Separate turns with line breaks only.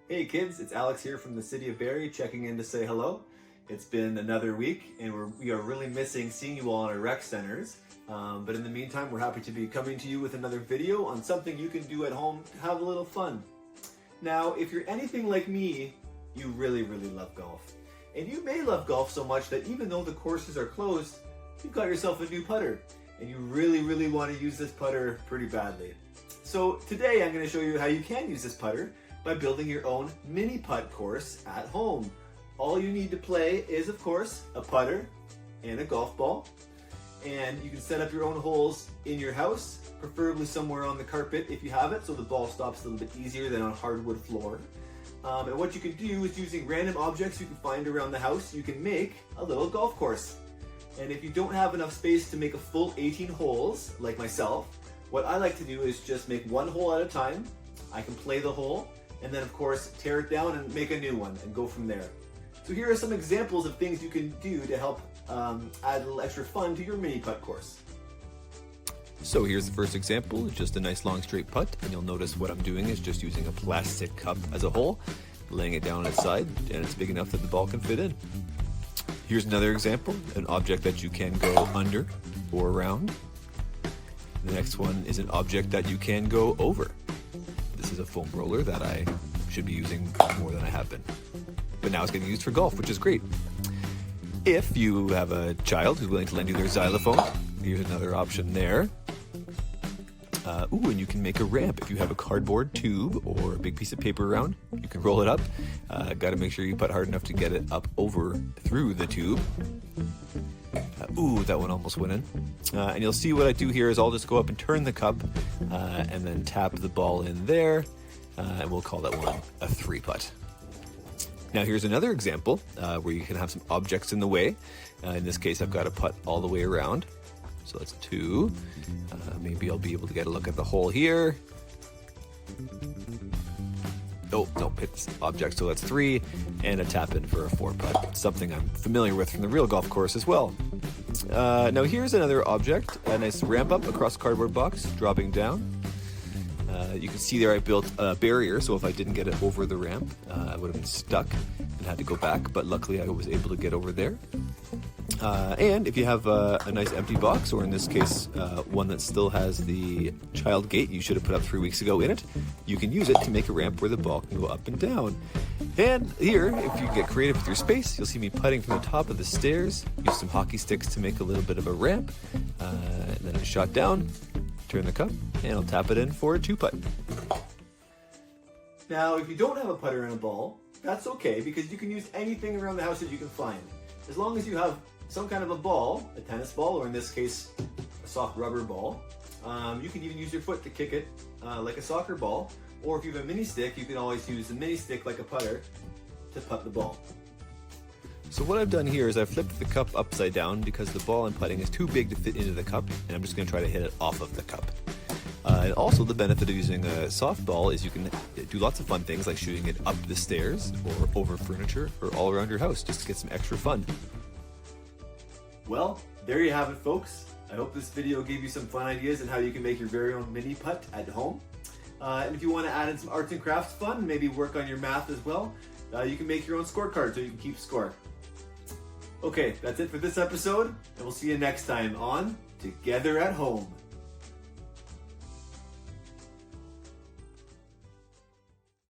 Hey kids, it's Alex here from the city of Barrie checking in to say hello. It's been another week and we are really missing seeing you all in our rec centers. But in the meantime, we're happy to be coming to you with another video on something you can do at home to have a little fun. Now, if you're anything like me, you really love golf. And you may love golf so much that even though the courses are closed, you've got yourself a new putter. And you really want to use this putter pretty badly. So today I'm going to show you how you can use this putter by building your own mini putt course at home. All you need to play is, of course, a putter and a golf ball. And you can set up your own holes in your house, preferably somewhere on the carpet if you have it, so the ball stops a little bit easier than on hardwood floor. And what you can do is, using random objects you can find around the house, you can make a little golf course. And if you don't have enough space to make a full 18 holes, like myself, what I like to do is just make one hole at a time. I can play the hole, and then of course tear it down and make a new one and go from there. So here are some examples of things you can do to help add a little extra fun to your mini putt course.
So here's the first example. It's just a nice long straight putt, and you'll notice what I'm doing is just using a plastic cup as a hole, laying it down on its side, and it's big enough that the ball can fit in. Here's another example, an object that you can go under or around. The next one is an object that you can go over. This is a foam roller that I should be using more than I have been. But now it's getting used for golf, which is great. If you have a child who's willing to lend you their xylophone, here's another option there. And you can make a ramp. If you have a cardboard tube or a big piece of paper around, you can roll it up. Got to make sure you putt hard enough to get it up over through the tube. That one almost went in. And you'll see what I do here is I'll just go up and turn the cup and then tap the ball in there. And we'll call that one a 3-putt. Now here's another example where you can have some objects in the way. In this case, I've got a putt all the way around. So that's 2. Maybe I'll be able to get a look at the hole here. Oh, no, hit this object, so that's 3, and a tap in for a 4-putt, something I'm familiar with from the real golf course as well. Now here's another object, a nice ramp up across a cardboard box, dropping down. You can see there I built a barrier, so if I didn't get it over the ramp, I would have been stuck and had to go back, but luckily I was able to get over there. And if you have a nice empty box, or in this case, one that still has the child gate you should have put up 3 weeks ago in it, you can use it to make a ramp where the ball can go up and down. And here, if you get creative with your space, you'll see me putting from the top of the stairs, use some hockey sticks to make a little bit of a ramp, and then a shot down, turn the cup, and I'll tap it in for a 2-putt.
Now, if you don't have a putter and a ball, that's okay, because you can use anything around the house that you can find. As long as you have some kind of a ball, a tennis ball, or in this case, a soft rubber ball. You can even use your foot to kick it like a soccer ball. Or if you have a mini stick, you can always use the mini stick like a putter to putt the ball.
So what I've done here is I've flipped the cup upside down because the ball I'm putting is too big to fit into the cup, and I'm just going to try to hit it off of the cup. And also the benefit of using a soft ball is you can do lots of fun things like shooting it up the stairs or over furniture or all around your house just to get some extra fun.
Well, there you have it, folks. I hope this video gave you some fun ideas on how you can make your very own mini putt at home. And if you want to add in some arts and crafts fun, maybe work on your math as well, you can make your own scorecard so you can keep score. Okay, that's it for this episode, and we'll see you next time on Together at Home.